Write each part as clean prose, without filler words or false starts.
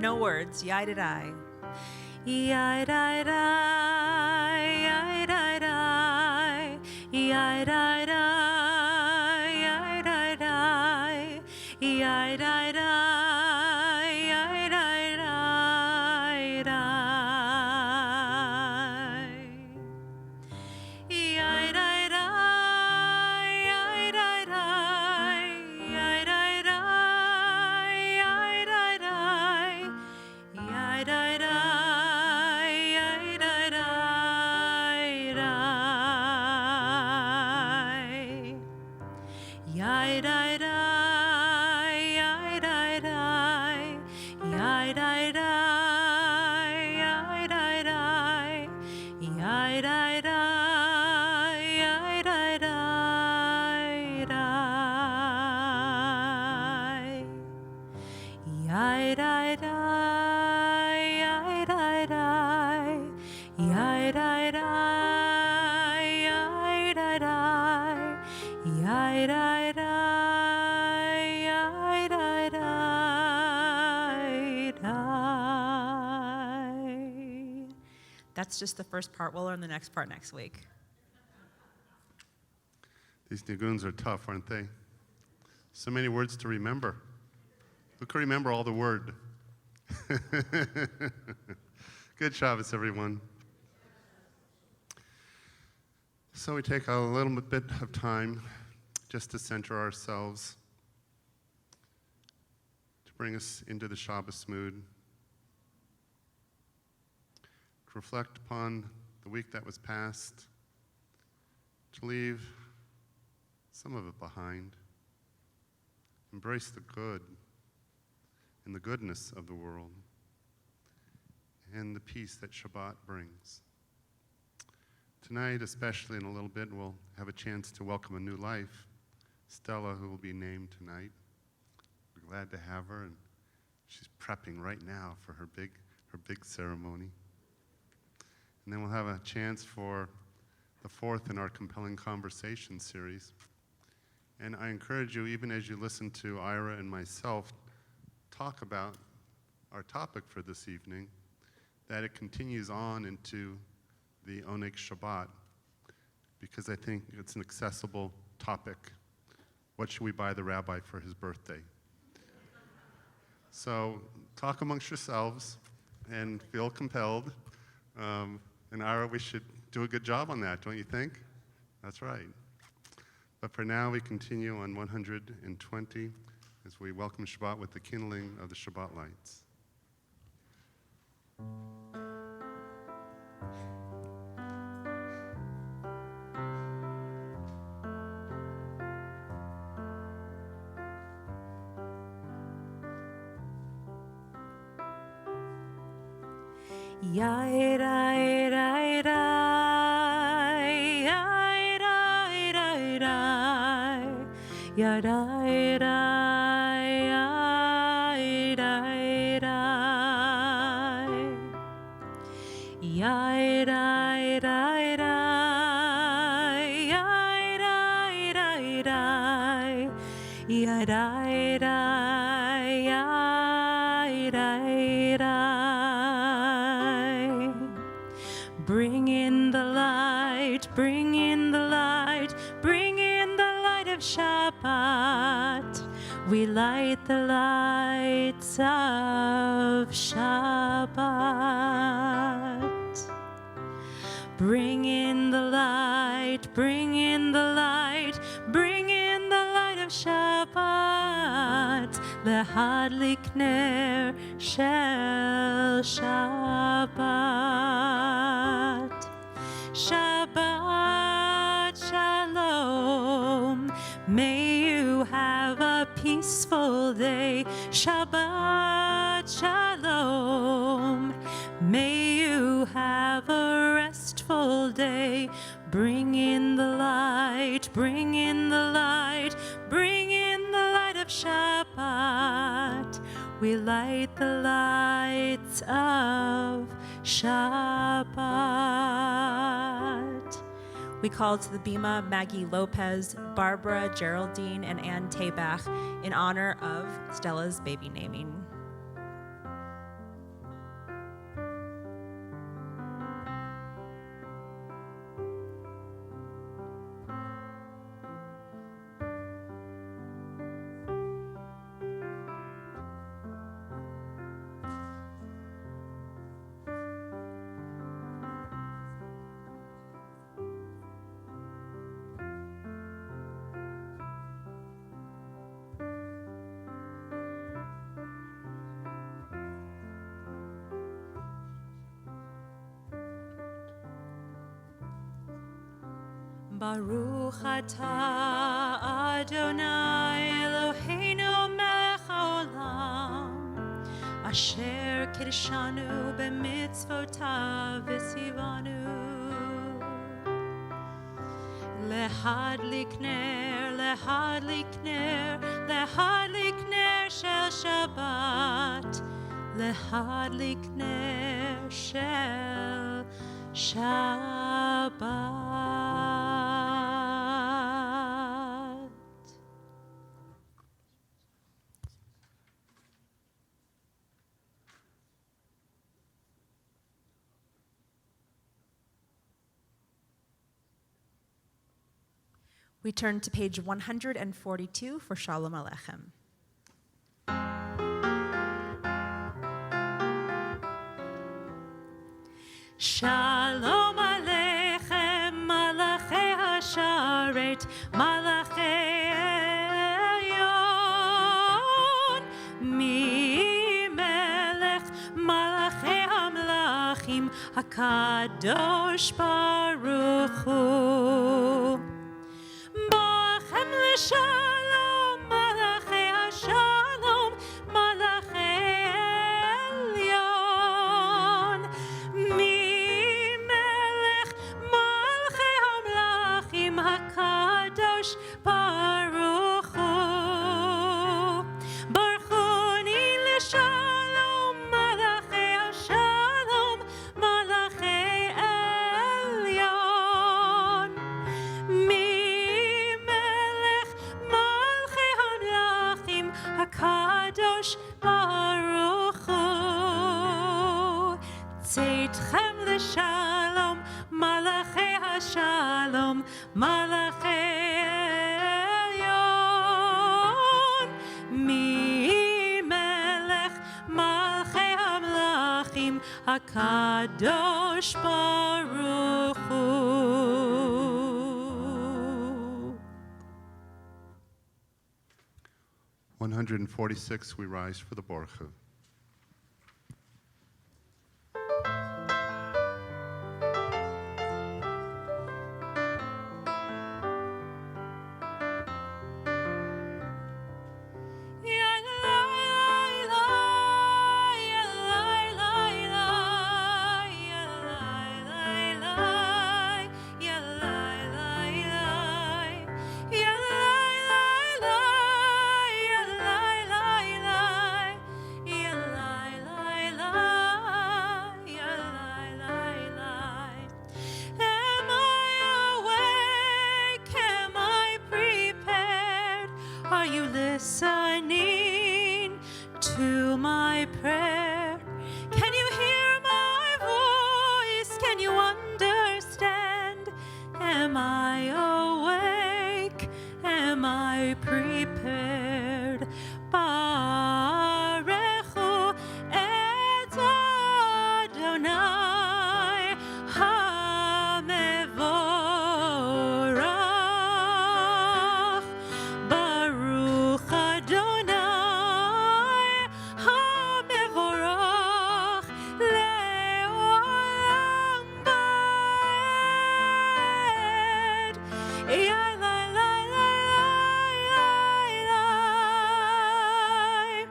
No words. Yai-da-dai. That's just the first part. We'll learn the next part next week. These Niguns are tough, aren't they? So many words to remember. Who can remember all the word? Good Shabbos, everyone. So we take a little bit of time just to center ourselves, to bring us into the Shabbos mood, to reflect upon the week that was past, to leave some of it behind, embrace the good and the goodness of the world, and the peace that Shabbat brings. Tonight, especially in a little bit, we'll have a chance to welcome a new life, Stella, who will be named tonight. We're glad to have her, and she's prepping right now for her big ceremony. And then we'll have a chance for the fourth in our Compelling Conversation series. And I encourage you, even as you listen to Ira and myself talk about our topic for this evening, that it continues on into the Oneg Shabbat, because I think it's an accessible topic. What should we buy the rabbi for his birthday? So talk amongst yourselves and feel compelled. And Ira, we should do a good job on that, don't you think? That's right. But for now, we continue on 120 as we welcome Shabbat with the kindling of the Shabbat lights. Bring in the light, bring in the light, bring in the light of Shabbat. We light the lights of Shabbat. Bring in the light, bring in the light, bring in the light of Shabbat. Lehadlik ner shel Shabbat. Shabbat shalom. May you have a peaceful day. Shabbat shalom. May you have a restful day. Bring in the light, bring in the light, bring in the light of Shabbat. we light the lights of Shabbat. We call to the Bima Maggie Lopez, Barbara Geraldine, and Ann Taybach in honor of Stella's baby naming. Baruch atah Adonai Eloheinu melech haolam, asher kiddushanu b'mitzvotav v'tzivanu. Lehadlik ner, lehadlik ner, lehadlik ner shel Shabbat, lehadlik ner shel Shabbat. We turn to page 142 for Shalom Aleichem. Shalom Aleichem, Malachei Hasharet, Malachei Elyon, Mi Melech, Malachei Hamlachim, HaKadosh Baruch Hu. Bachem L'Shalom, Malachei Hashalom, Malachei Elyon, Mi Melech, Malachei Hamlachim, HaKadosh Baruch Hu. Baruchuni L'Shalom, Malachei Hashalom, Malachei Elyon, Mi Melech, Malchei Hamlachim, HaKadosh Baruch Hu. Tzedchem L'Shalom, Malachei Hashalom, Malachei Elyon, Mi Melech, Malchei Hamlachim, HaKadosh Baruch Hu. 146, we rise for the Borcha. Are you listening to my prayer? Can you hear my voice? Can you understand? Am I awake? Am I prepared? Barechu et Adonai HaMevorach. Baruch Adonai HaMevorach le'olam ba'ed. Yai lai lai lai lai lai.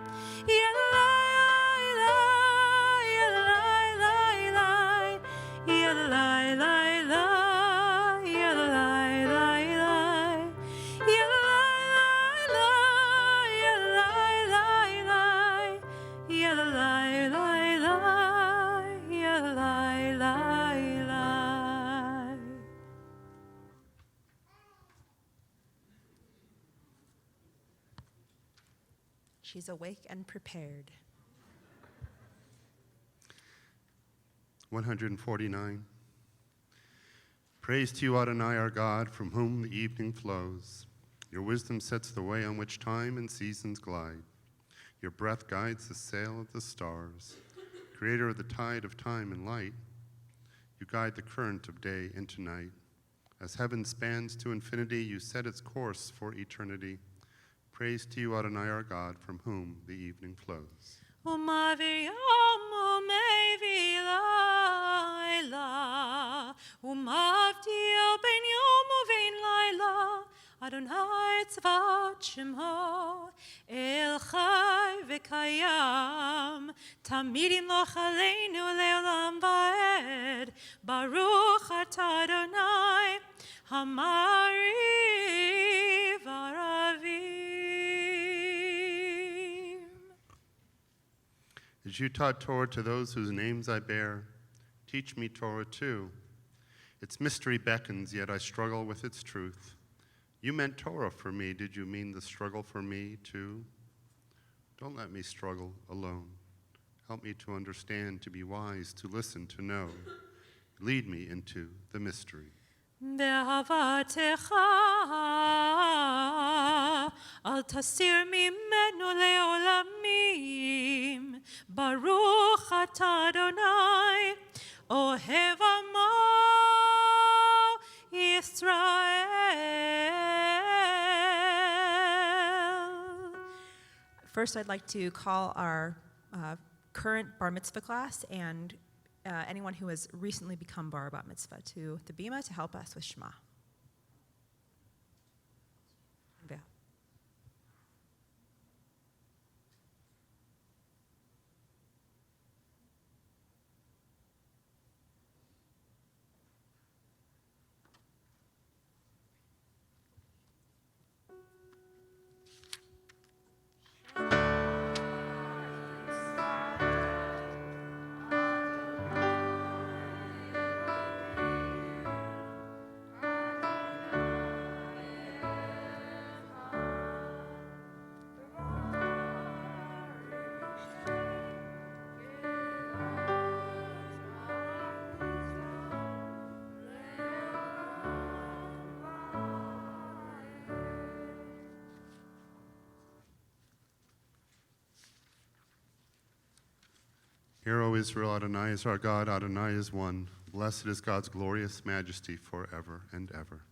She's awake and prepared. 149. Praise to you, Adonai, our God, from whom the evening flows. Your wisdom sets the way on which time and seasons glide. Your breath guides the sail of the stars. Creator of the tide of time and light, you guide the current of day into night. As heaven spans to infinity, you set its course for eternity. Praise to you, Adonai, our God, from whom the evening flows. Adonai tzvat shemo el chai v'kayam tamid yimloch aleinu le'olam va'ed baruch atah Adonai hamari v'aravim. As you taught Torah to those whose names I bear, teach me Torah too. Its mystery beckons, yet I struggle with its truth. You meant Torah for me. Did you mean the struggle for me too? Don't let me struggle alone. Help me to understand, to be wise, to listen, to know. Lead me into the mystery. Be'avatecha al tasir mimenu le'olamim baruch atah Adonai ohev amo Yisrael. First, I'd like to call our current bar mitzvah class and anyone who has recently become bar bat mitzvah to the bima to help us with Shema. Yeah. Hear, O Israel, Adonai is our God, Adonai is one. Blessed is God's glorious majesty forever and ever.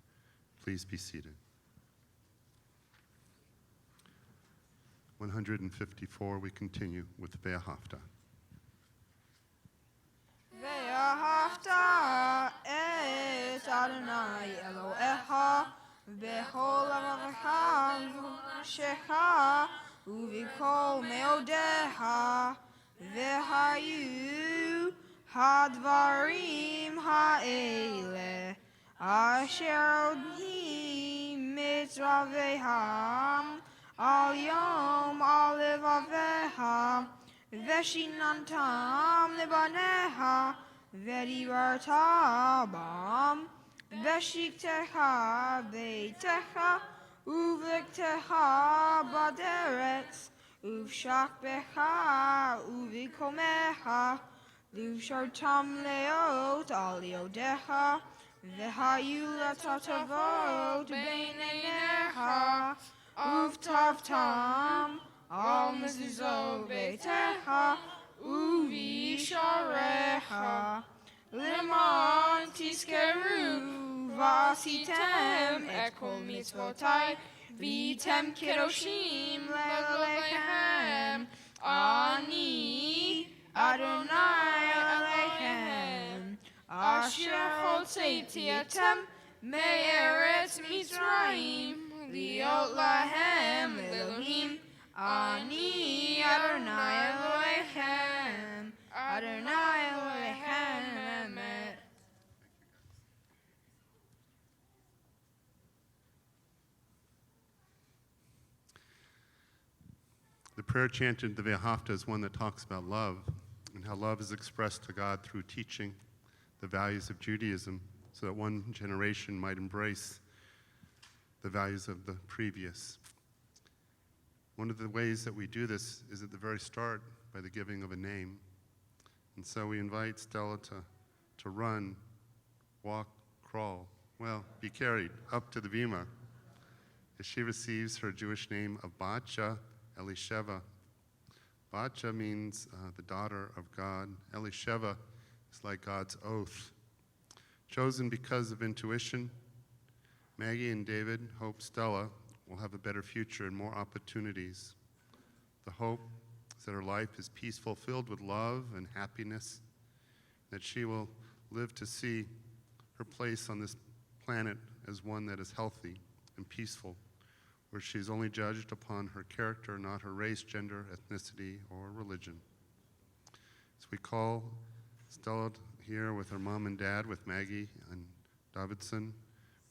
Please be seated. 154, we continue with Ve'ahavta. Ve'ahavta et Adonai Elohecha b'chol avacha v'nafshecha u'v'kol meodecha ve'hayu hadvarim ha'ele asher odhi mitzraveham al yom al levaveha veshinantam lebaneha vedivarta bam veshiktecha beitecha uvektecha baderetz uvshakbecha uvikomecha uvshartam leot al yodecha vehayu latatavot beinenecha uvtavtam al mezuzot beitecha uvisharecha leman tiskeru vasitem et kol mitzvotai vitem kedoshim lelechem ani Adonai Elechem asher hotzeti etem me'eretz Mitzrayim liot lahem Elohim ani Adonai Elechem Adonai Elechem Emet. The prayer chanted, the Ve'ahavta, is one that talks about love and how love is expressed to God through teaching the values of Judaism so that one generation might embrace the values of the previous. One of the ways that we do this is at the very start by the giving of a name. And so we invite Stella to run, walk, crawl, be carried up to the bima as she receives her Jewish name of Batcha Elisheva. Batcha means the daughter of God. Elisheva is like God's oath. Chosen because of intuition, Maggie and David hope Stella will have a better future and more opportunities. The hope is that her life is peaceful, filled with love and happiness, that she will live to see her place on this planet as one that is healthy and peaceful, where she is only judged upon her character, not her race, gender, ethnicity, or religion. As we call Stella here with her mom and dad, with Maggie and Davidson,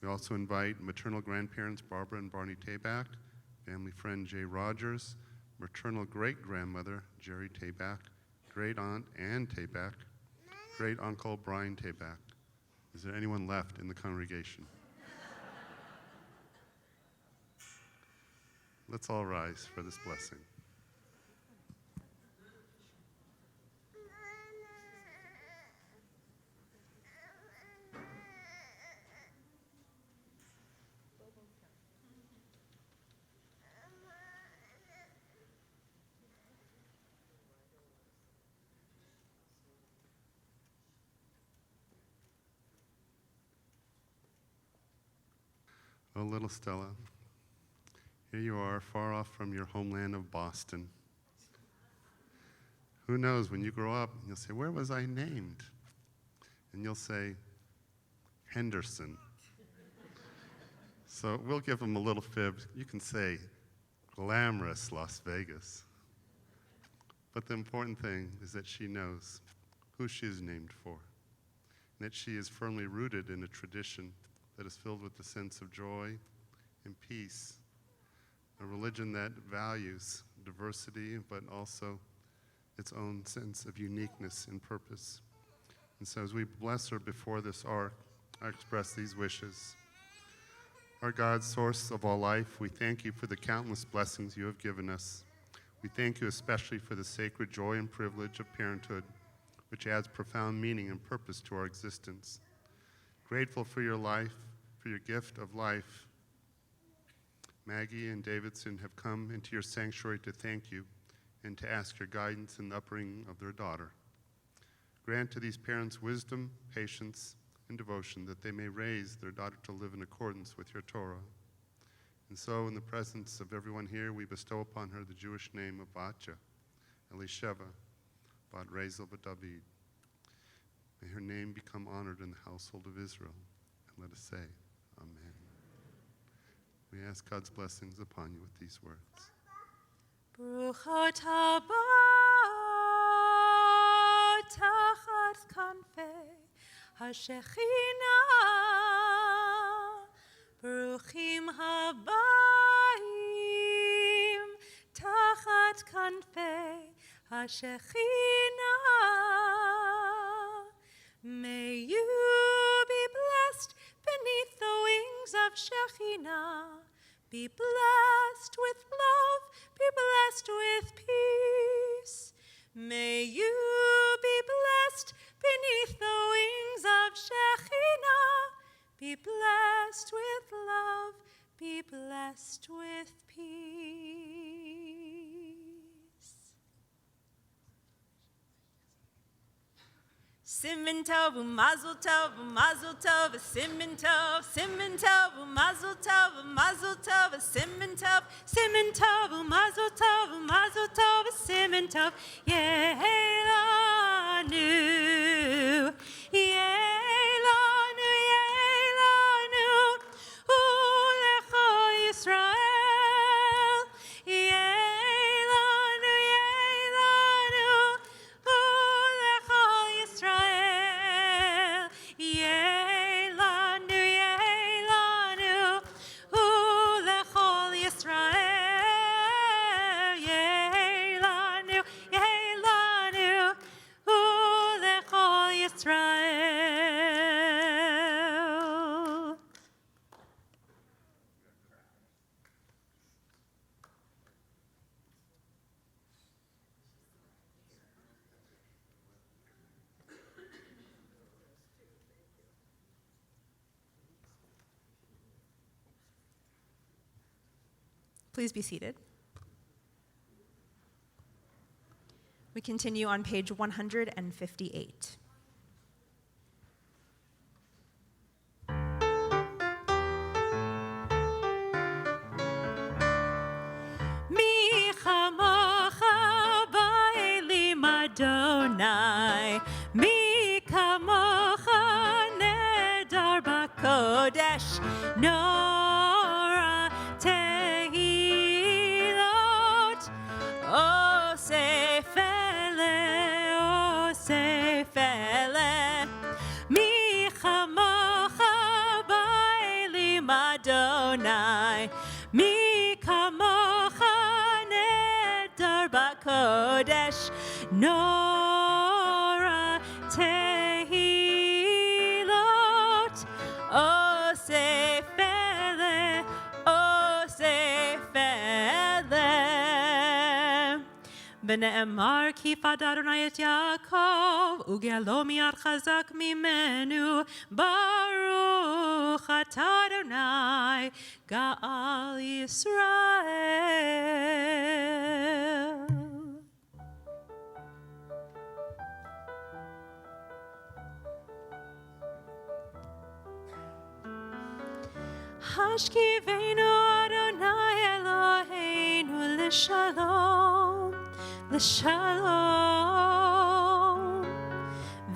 we also invite maternal grandparents Barbara and Barney Tabak, family friend Jay Rogers, maternal great-grandmother Jerry Tabak, great-aunt Ann Tabak, great-uncle Brian Tabak. Is there anyone left in the congregation? Let's all rise for this blessing. Oh, little Stella, here you are, far off from your homeland of Boston. Who knows, when you grow up, you'll say, where was I named? And you'll say, Henderson. So we'll give them a little fib. You can say, glamorous Las Vegas. But the important thing is that she knows who she is named for, and that she is firmly rooted in a tradition that is filled with the sense of joy and peace, a religion that values diversity, but also its own sense of uniqueness and purpose. And so as we bless her before this ark, I express these wishes. Our God, source of all life, we thank you for the countless blessings you have given us. We thank you especially for the sacred joy and privilege of parenthood, which adds profound meaning and purpose to our existence. Grateful for your life, for your gift of life, Maggie and Davidson have come into your sanctuary to thank you and to ask your guidance in the upbringing of their daughter. Grant to these parents wisdom, patience, and devotion that they may raise their daughter to live in accordance with your Torah. And so, in the presence of everyone here, we bestow upon her the Jewish name of Batcha Elisheva, Bat Rezel David. May her name become honored in the household of Israel. And let us say, Amen. We ask God's blessings upon you with these words. Bruchot haba tachat kanfei hashechina, bruchim habayim tachat kanfei hashechina. May you be blessed beneath the wings of Shekhinah. Be blessed with love, be blessed with peace. May you be blessed beneath the wings of Shekhinah. Be blessed with love, be blessed with peace. Siman tov, mazel tov, mazel tov, siman tov, siman tov, mazel tov, mazel tov, siman tov, Siman tov, mazel tov, mazel tov, siman tov, yehelanu, yehelanu, yehelanu, ulecha Yisrael, yehelanu, yehelanu, ulecha Yisrael, yehelanu, yehelanu, ulechol Yisrael, yehelanu, yehelanu, Please be seated. We continue on page 158. Mi chamocha ba'elim Adonai, mi kamocha nedar b'kodesh, nora tehilot, osefele, mi chamocha ba'elim Adonai, mi kamocha nedar b'kodesh, nora tehilot, osefele, ונאמר כי פד אדוני את יעקב וגאלו מיד חזק ממנו ברוך אתה אדוני גאל ישראל. השכיבנו אדוני אלוהינו לשלום, לשלום,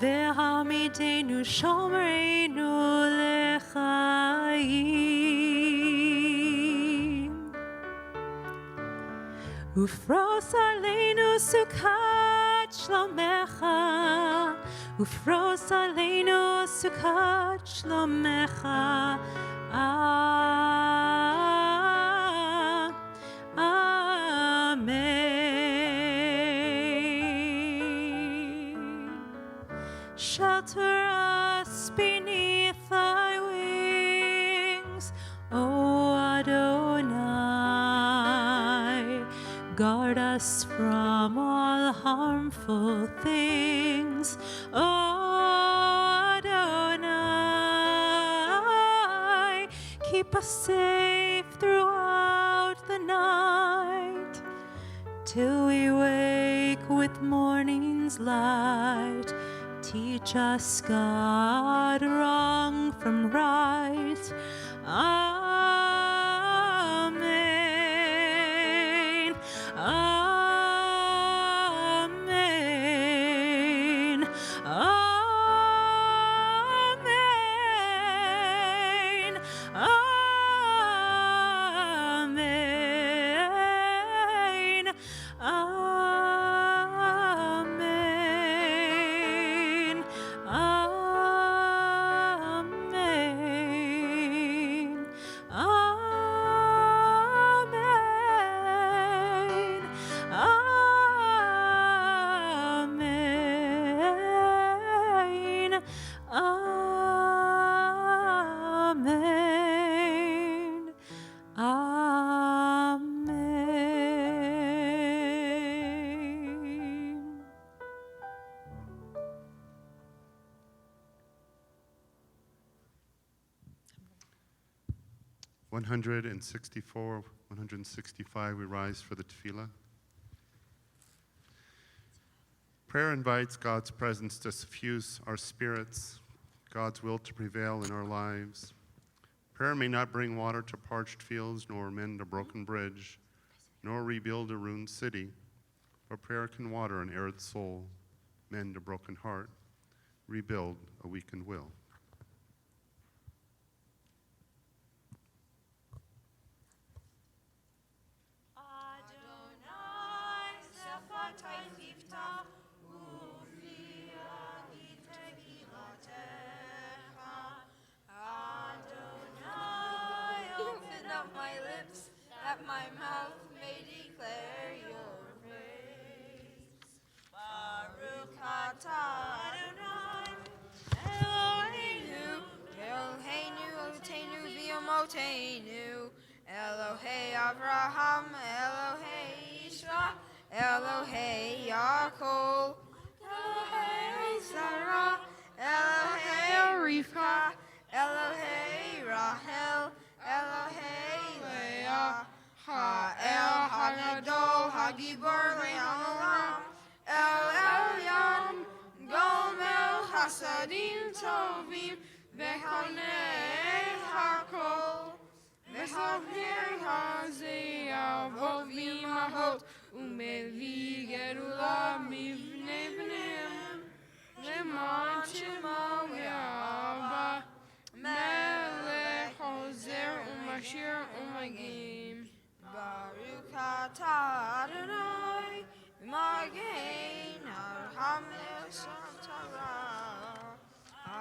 והעמידנו שומרנו לחיים. ופרוס עלינו סוכת שלומך, ופרוס עלינו סוכת שלומך. Shelter us beneath thy wings, O Adonai. Guard us from all harmful things, O Adonai. Keep us safe throughout the night, till we wake with morning's light. Teach us, God, wrong from right. Amen. Amen. Amen. Amen. Amen. 164, 165, we rise for the tefillah. Prayer invites God's presence to suffuse our spirits, God's will to prevail in our lives. Prayer may not bring water to parched fields, nor mend a broken bridge, nor rebuild a ruined city, but prayer can water an arid soul, mend a broken heart, rebuild a weakened will. That my mouth may declare your praise. Baruch atah Adonai, Eloheinu, Eloheinu, Eloheinu, v'yamoteinu, Elohei Avraham, Elohei Yishmael, Elohei Yaakov, Elohei Sarah, Elohei Rivka, Elohei Rahel, Elohei Leah, גיבור לעולם, אל עליון, גומל חסדים טובים, וחונך הכל, וחבר הזיעה ואימהות, ומביא גאולה מבני בניהם, למען שמו ואהבה, מלך עוזר ומשיר ומגן. ברוך אתה אדוני, מגן על המלך תורה.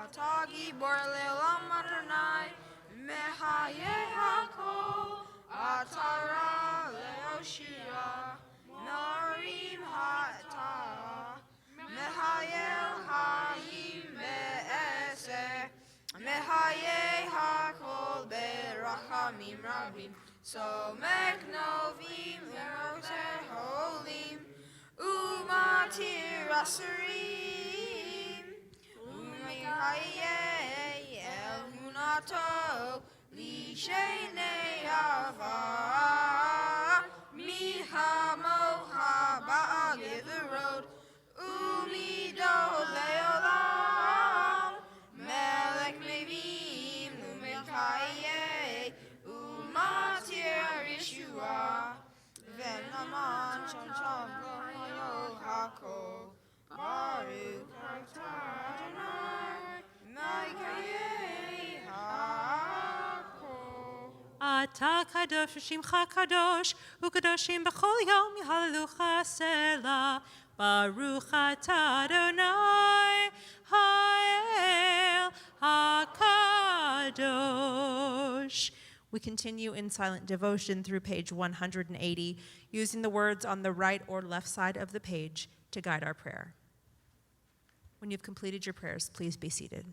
אתה גיבור לעולם אדוני, מחיה הכל, אתה רע להושיע, נרים אתה, מחיה חיים בעשר, מחיה הכל ברחמים רבים, סומך נובים ורוצה הולים, ומתיר אסורים, ומחיה אמונתו לשני אהבה, מחמוך בעל גברות, ומידות לעולם, מלך מבין ומחיה, ומתיר ישועה, ונאמן שם לו הכל. ברוך אתה אדוני, מקיים הכל. אתה קדוש ושמך קדוש, וקדושים בכל יום יהללוך סלה. Baruch atah Adonai Ha'el HaKadosh. We continue in silent devotion through page 180, using the words on the right or left side of the page to guide our prayer. When you've completed your prayers, please be seated.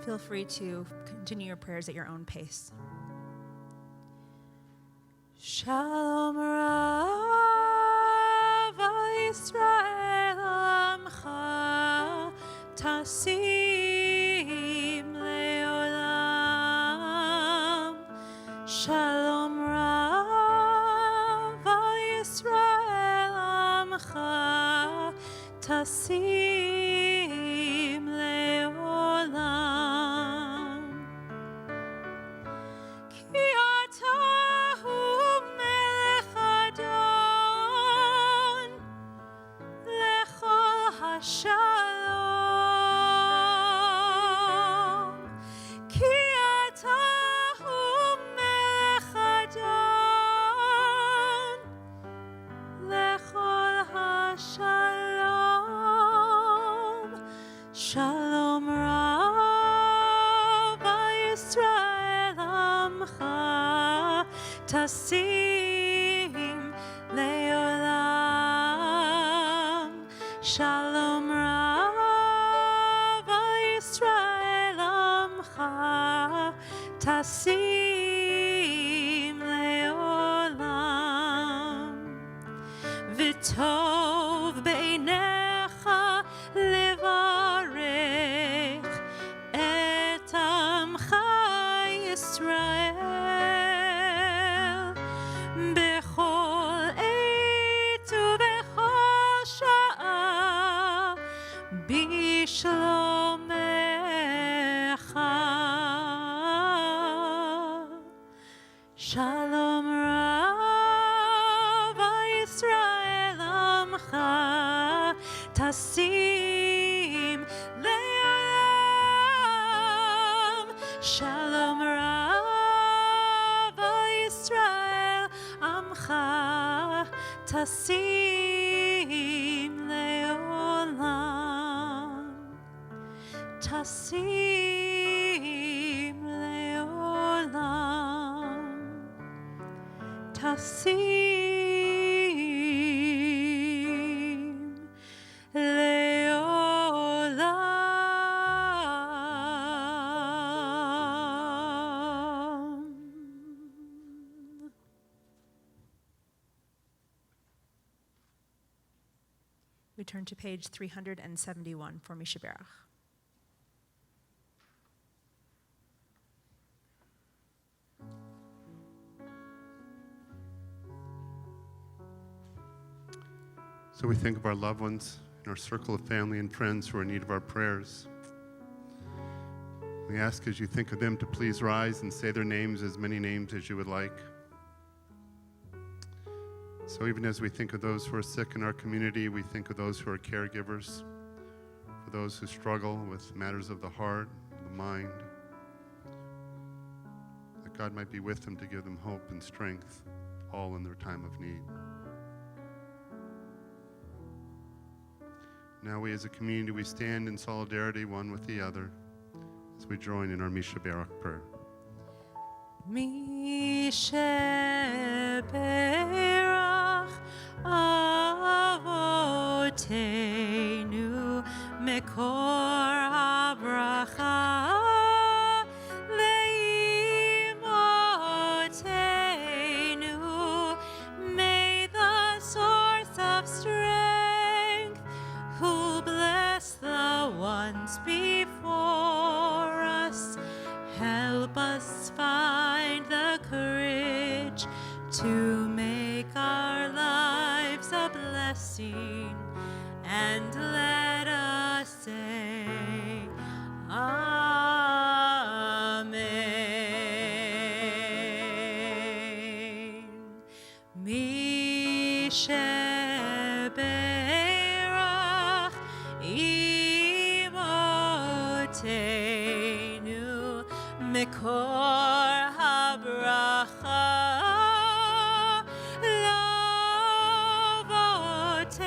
Feel free to continue your prayers at your own pace. Shalom Rav al Yisrael Amcha Tasim Leolam. Shalom Rav al Yisrael Amcha Tasim Leolam. Melech Adon, Lech shalom, shalom Rav Yisrael Amcha Tasim Leolam. Shalom Rav Yisrael Amcha Tasim Leolam. V'tov beinecha levarech et amcha Yisrael bechol עת ובכל שעה בשלומך. Shalom Rav Yisrael Amcha Tasim Leolam. Shalom Rav Yisrael Amcha Tasim Leolam. Tasim Leolam. Tasim Leolam. We turn to page 371 for Mishaberach. So we think of our loved ones in our circle of family and friends who are in need of our prayers. We ask as you think of them to please rise and say their names, as many names as you would like. So even as we think of those who are sick in our community, we think of those who are caregivers, for those who struggle with matters of the heart, the mind, that God might be with them to give them hope and strength, all in their time of need. Now we as a community, we stand in solidarity one with the other as we join in our Mishaberach prayer. Mishaberach Avotenu Mekor HaBracha Leimotenu. May the source of strength, who bless the ones before us, help us find the courage to make our lives a blessing, and let us say Amen. Mishaberach Imotenu Mekor HaBracha Lavotenu.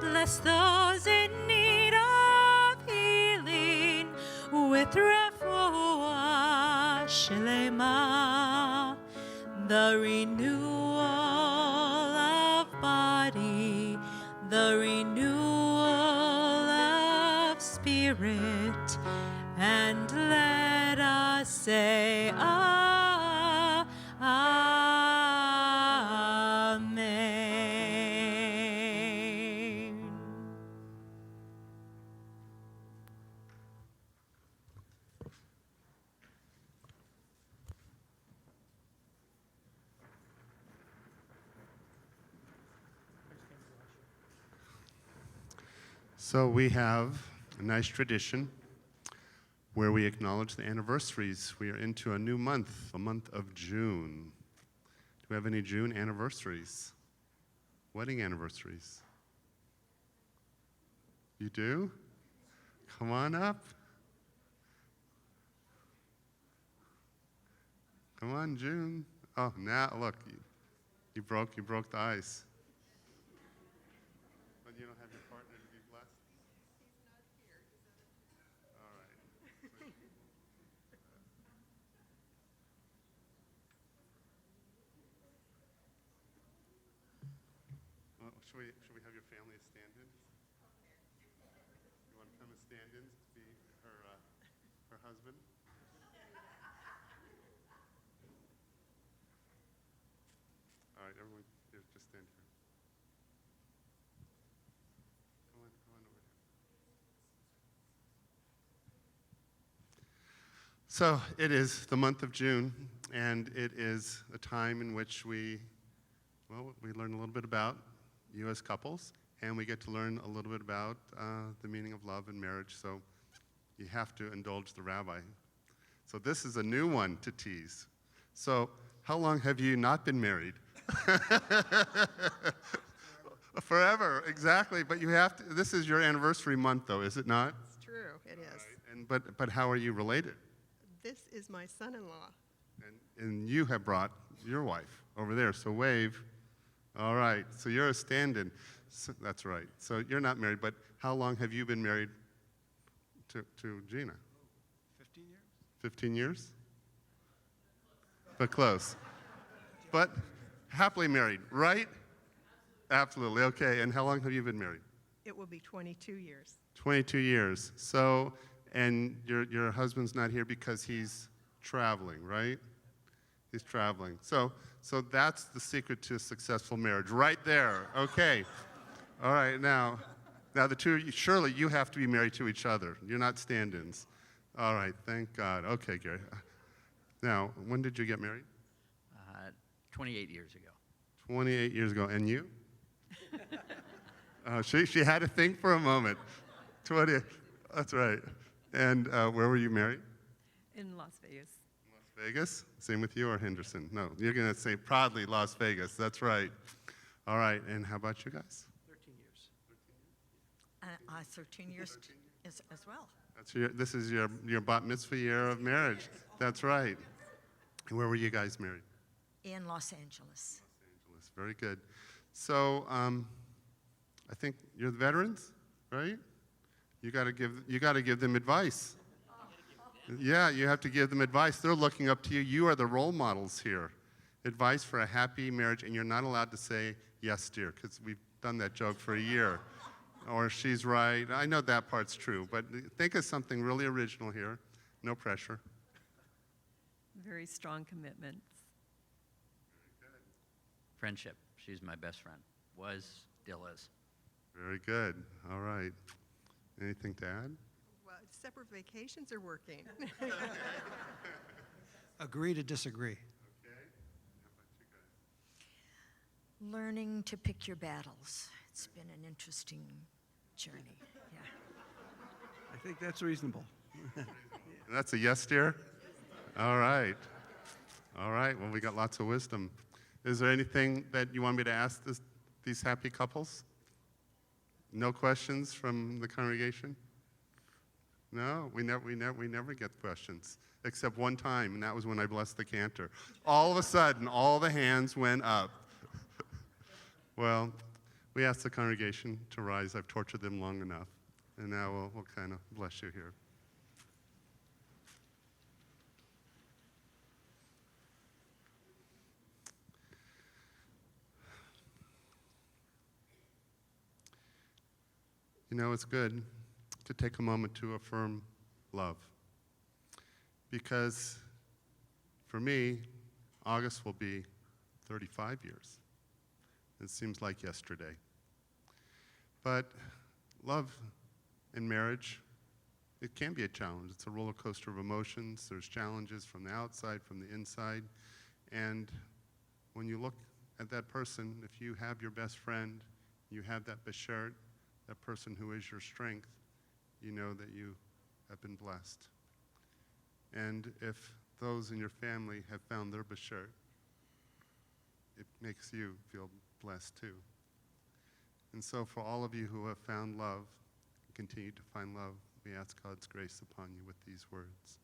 Bless those in need of healing with refuah shlema, the renewal of body, the renewal of spirit, and let us say Amen. So we have a nice tradition where we acknowledge the anniversaries. We are into a new month, the month of June. Do we have any June anniversaries? Wedding anniversaries? You do? Come on up. Come on, June. Oh, now look, you broke the ice. and you don't have your partner to be blessed? All right. Well, should we have your family as stand-ins? You want to come as stand-ins to be her husband? All right, everyone, here, just stand here. Come on over here. So it is the month of June, and it is a time in which we learn a little bit about you as couples, and we get to learn a little bit about the meaning of love and marriage, so you have to indulge the rabbi. So this is a new one to tease. So how long have you not been married? Forever, exactly, but you have to, this is your anniversary month though, is it not? It's true, it is. Right. But how are you related? This is my son-in-law. And you have brought your wife over there, so wave. All right, so you're a stand-in. So, that's right. So you're not married, but how long have you been married to Gina? 15 years. 15 years? But close. But happily married, right? Absolutely, okay. And how long have you been married? It will be 22 years. 22 years. So, and your husband's not here because he's traveling, right? He's traveling. So that's the secret to a successful marriage, right there. Okay. All right. Now the two of you, surely you have to be married to each other. You're not stand-ins. All right. Thank God. Okay, Gary. Now, when did you get married? 28 years ago. 28 years ago. And you? She had to think for a moment. 20. That's right. And where were you married? In Las Vegas. Las Vegas? Same with you or Henderson? No, you're going to say proudly Las Vegas. That's right. All right. And how about you guys? 13 years. 13 years as well. This is your bat mitzvah year of marriage. That's right. And where were you guys married? In Los Angeles. Los Angeles. Very good. So I think you're the veterans, right? You got to give them advice. Yeah, you have to give them advice. They're looking up to you. You are the role models here. Advice for a happy marriage, and you're not allowed to say yes, dear, because we've done that joke for a year. Or she's right. I know that part's true, but think of something really original here. No pressure. Very strong commitments. Friendship. She's my best friend. Was, still is. Very good. All right. Anything to add? Well, separate vacations are working. Agree to disagree. Okay. How about you guys? Learning to pick your battles. It's been an interesting journey. Yeah. I think that's reasonable. That's a yes, dear? All right. All right. Well, we got lots of wisdom. Is there anything that you want me to ask these happy couples? No questions from the congregation? No, we never get questions, except one time, and that was when I blessed the cantor. All of a sudden, all the hands went up. Well, we asked the congregation to rise. I've tortured them long enough, and now we'll kind of bless you here. You know, it's good to take a moment to affirm love. Because for me, August will be 35 years. It seems like yesterday. But love in marriage, it can be a challenge. It's a roller coaster of emotions. There's challenges from the outside, from the inside. And when you look at that person, if you have your best friend, you have that beshert, that person who is your strength, you know that you have been blessed. And if those in your family have found their beshert, it makes you feel blessed too. And so for all of you who have found love, and continue to find love, we ask God's grace upon you with these words.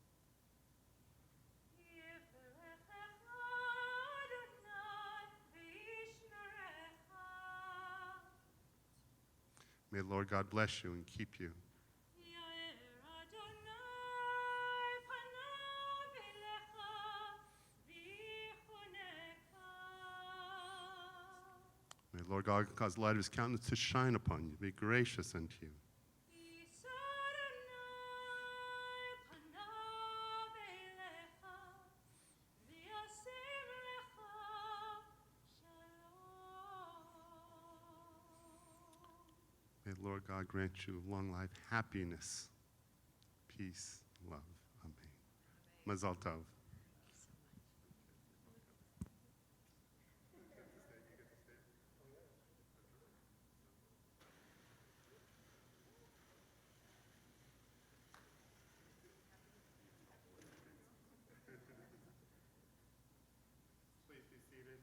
May the Lord God bless you and keep you. May the Lord God cause the light of his countenance to shine upon you, be gracious unto you. May the Lord God grant you long life, happiness, peace, love. Amen. Mazal tov. Please be seated.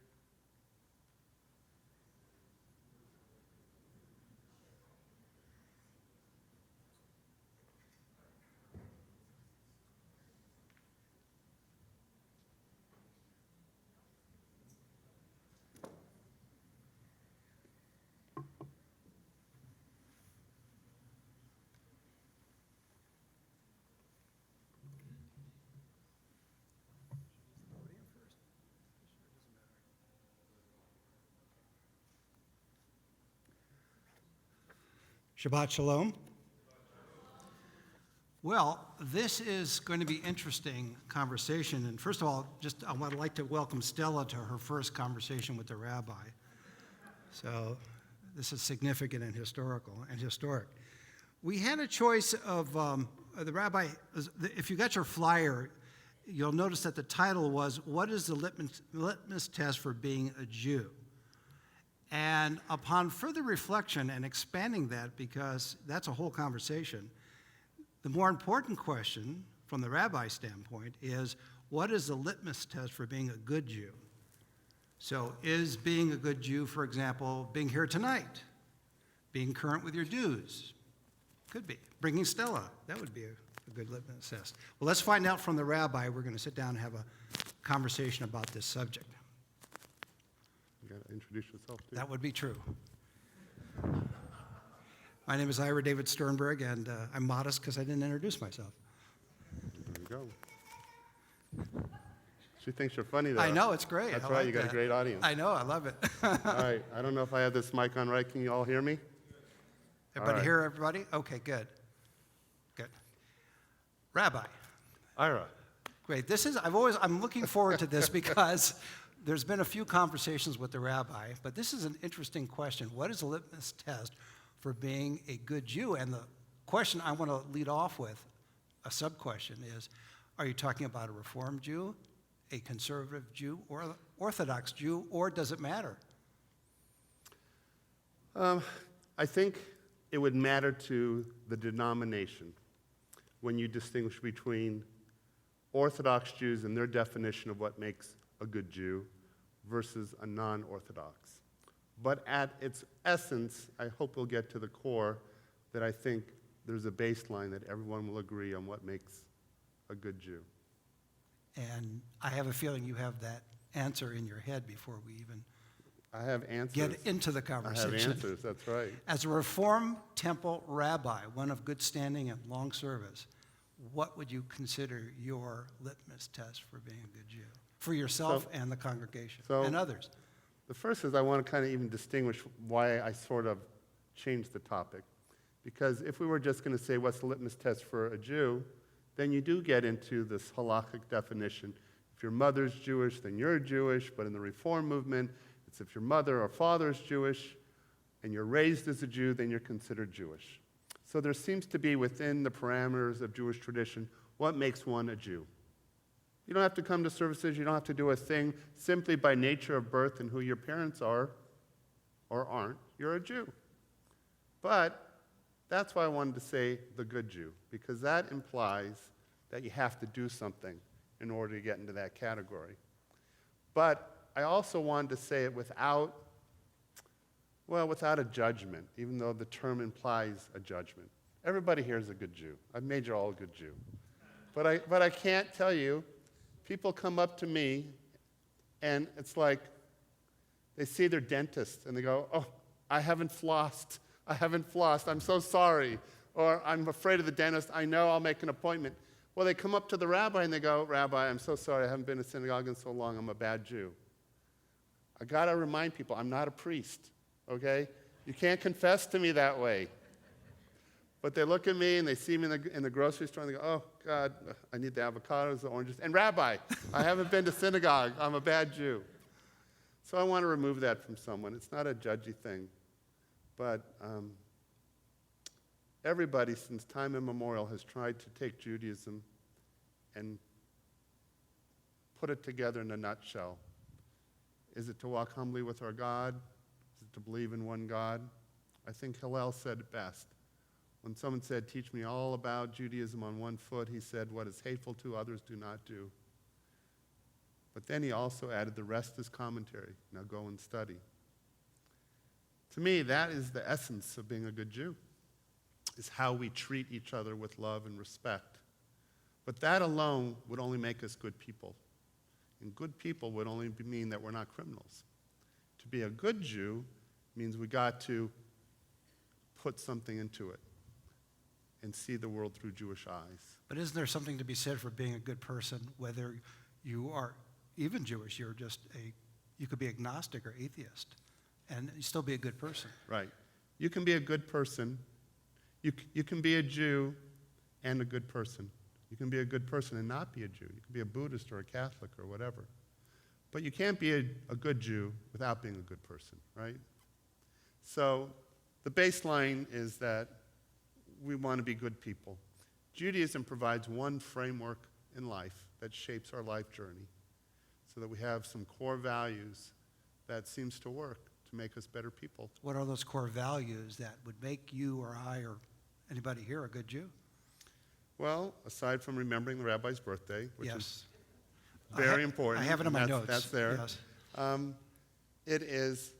Shabbat Shalom. Well, this is going to be interesting conversation. And first of all, I would like to welcome Stella to her first conversation with the rabbi. So this is significant and historic. We had a choice of the rabbi. If you got your flyer, you'll notice that the title was, "What is the litmus test for being a Jew?" And upon further reflection and expanding that, because that's a whole conversation, the more important question from the rabbi's standpoint is, what is the litmus test for being a good Jew? So is being a good Jew, for example, being here tonight, being current with your dues? Could be. Bringing Stella, that would be a good litmus test. Well, let's find out from the rabbi. We're going to sit down and have a conversation about this subject. You got to introduce yourself, too. That would be true. My name is Ira David Sternberg, and I'm modest because I didn't introduce myself. There you go. She thinks you're funny, though. I know, it's great. That's I right, like you got that. a great audience. I know, I love it. All right, I don't know if I have this mic on right. Can you all hear me? Everybody right. hear everybody? Okay, good. Good. Rabbi, Ira. great. I'm looking forward to this because there's been a few conversations with the rabbi, but this is an interesting question. What is the litmus test for being a good Jew? And the question I want to lead off with, a sub-question, is, are you talking about a Reformed Jew, a conservative Jew, or an Orthodox Jew, or does it matter? I think it would matter to the denomination when you distinguish between Orthodox Jews and their definition of what makes a good Jew versus a non-Orthodox. But at its essence, I hope we'll get to the core that I think there's a baseline that everyone will agree on what makes a good Jew. And I have a feeling you have that answer in your head before we even I have answers. get into the I conversation. have answers, that's right. As a Reformed Temple rabbi, one of good standing and long service, what would you consider your litmus test for being a good Jew? For yourself and the congregation and others. The first is I want to kind of even distinguish why I sort of changed the topic. Because if we were just going to say what's the litmus test for a Jew, then you do get into this halakhic definition. If your mother's Jewish, then you're Jewish, but in the Reform movement, it's if your mother or father is Jewish and you're raised as a Jew, then you're considered Jewish. So there seems to be within the parameters of Jewish tradition what makes one a Jew. You don't have to come to services, you don't have to do a thing. Simply by nature of birth and who your parents are or aren't, you're a Jew. But that's why I wanted to say the good Jew, because that implies that you have to do something in order to get into that category. But I also wanted to say it without a judgment, even though the term implies a judgment. Everybody here is a good Jew. I've made you all a good Jew. But I can't tell you, people come up to me and it's like they see their dentist and they go, "Oh, I haven't flossed I haven't flossed. I'm so sorry. Or I'm afraid of the dentist. I know I'll make an appointment. Well, they come up to the rabbi and they go, Rabbi, I'm so sorry. I haven't been to synagogue in so long. I'm a bad Jew. I got to remind people, I'm not a priest, okay? You can't confess to me that way. But they look at me and they see me in the grocery store and they go, oh, God, I need the avocados, the oranges. And Rabbi, I haven't been to synagogue. I'm a bad Jew. So I want to remove that from someone. It's not a judgy thing. But everybody since time immemorial has tried to take Judaism and put it together in a nutshell. Is it to walk humbly with our God? Is it to believe in one God? I think Hillel said it best. When someone said, teach me all about Judaism on one foot, he said, what is hateful to others, do not do. But then he also added, the rest is commentary. Now go and study. To me, that is the essence of being a good Jew, is how we treat each other with love and respect. But that alone would only make us good people. And good people would only mean that we're not criminals. To be a good Jew means we got to put something into it and see the world through Jewish eyes. But isn't there something to be said for being a good person, whether you are even Jewish, you could be agnostic or atheist, and you still be a good person? Right. You can be a good person. You can be a Jew and a good person. You can be a good person and not be a Jew. You can be a Buddhist or a Catholic or whatever. But you can't be a good Jew without being a good person, right? So the baseline is that we want to be good people. Judaism provides one framework in life that shapes our life journey so that we have some core values that seems to work to make us better people. What are those core values that would make you or I or anybody here a good Jew? Well, aside from remembering the rabbi's birthday, which Yes. is very important. I have it in my and notes. That's there. Yes. It is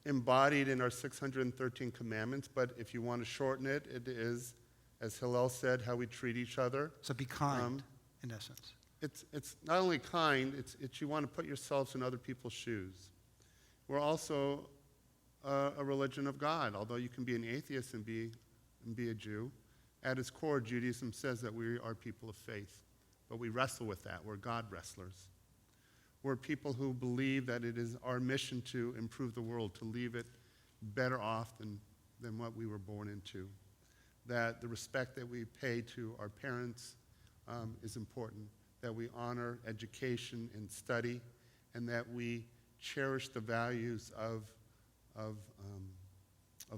embodied in our 613 commandments, but if you want to shorten it, it is, as Hillel said, how we treat each other. So be kind, in essence. It's not only kind, it's you want to put yourselves in other people's shoes. We're also a religion of God, although you can be an atheist and be a Jew. At its core, Judaism says that we are people of faith, but we wrestle with that. We're God wrestlers. We're people who believe that it is our mission to improve the world, to leave it better off than what we were born into. That the respect that we pay to our parents is important, that we honor education and study, and that we cherish the values of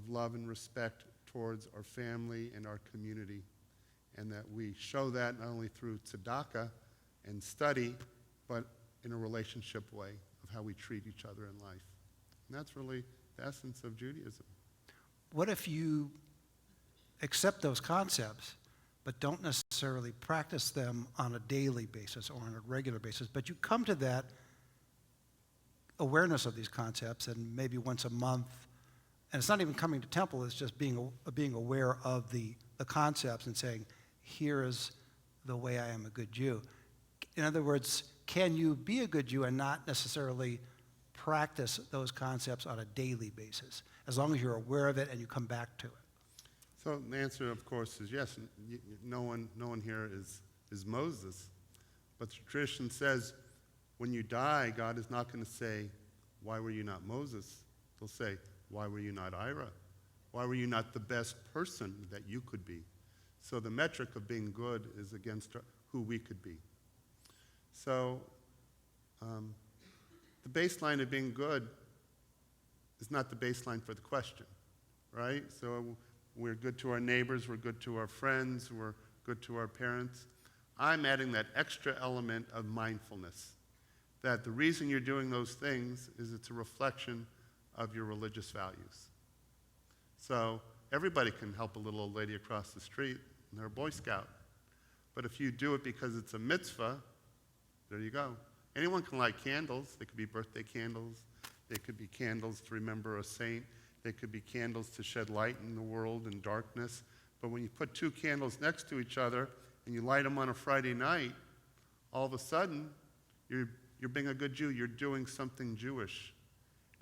love and respect towards our family and our community, and that we show that not only through tzedakah and study, but in a relationship way of how we treat each other in life. And that's really the essence of Judaism. What if you accept those concepts, but don't necessarily practice them on a daily basis or on a regular basis, but you come to that awareness of these concepts and maybe once a month, and it's not even coming to temple, it's just being aware of the concepts and saying, here is the way I am a good Jew. In other words, can you be a good Jew and not necessarily practice those concepts on a daily basis, as long as you're aware of it and you come back to it? So the answer, of course, is yes. No one here is Moses. But the tradition says when you die, God is not going to say, why were you not Moses? He'll say, why were you not Ira? Why were you not the best person that you could be? So the metric of being good is against who we could be. So the baseline of being good is not the baseline for the question, right? So we're good to our neighbors, we're good to our friends, we're good to our parents. I'm adding that extra element of mindfulness, that the reason you're doing those things is it's a reflection of your religious values. So everybody can help a little old lady across the street, and they're a Boy Scout. But if you do it because it's a mitzvah, there you go. Anyone can light candles. They could be birthday candles. They could be candles to remember a saint. They could be candles to shed light in the world in darkness. But when you put two candles next to each other and you light them on a Friday night, all of a sudden, you're being a good Jew. You're doing something Jewish.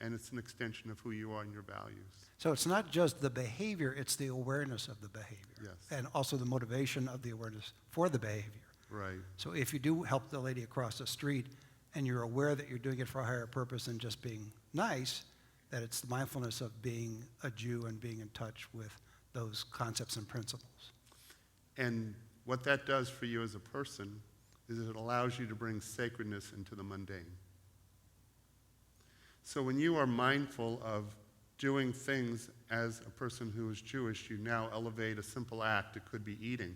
and it's an extension of who you are and your values. So it's not just the behavior, it's the awareness of the behavior. Yes. And also the motivation of the awareness for the behavior. Right. So if you do help the lady across the street and you're aware that you're doing it for a higher purpose than just being nice, that it's the mindfulness of being a Jew and being in touch with those concepts and principles. And what that does for you as a person is it allows you to bring sacredness into the mundane. So when you are mindful of doing things as a person who is Jewish, you now elevate a simple act. It could be eating.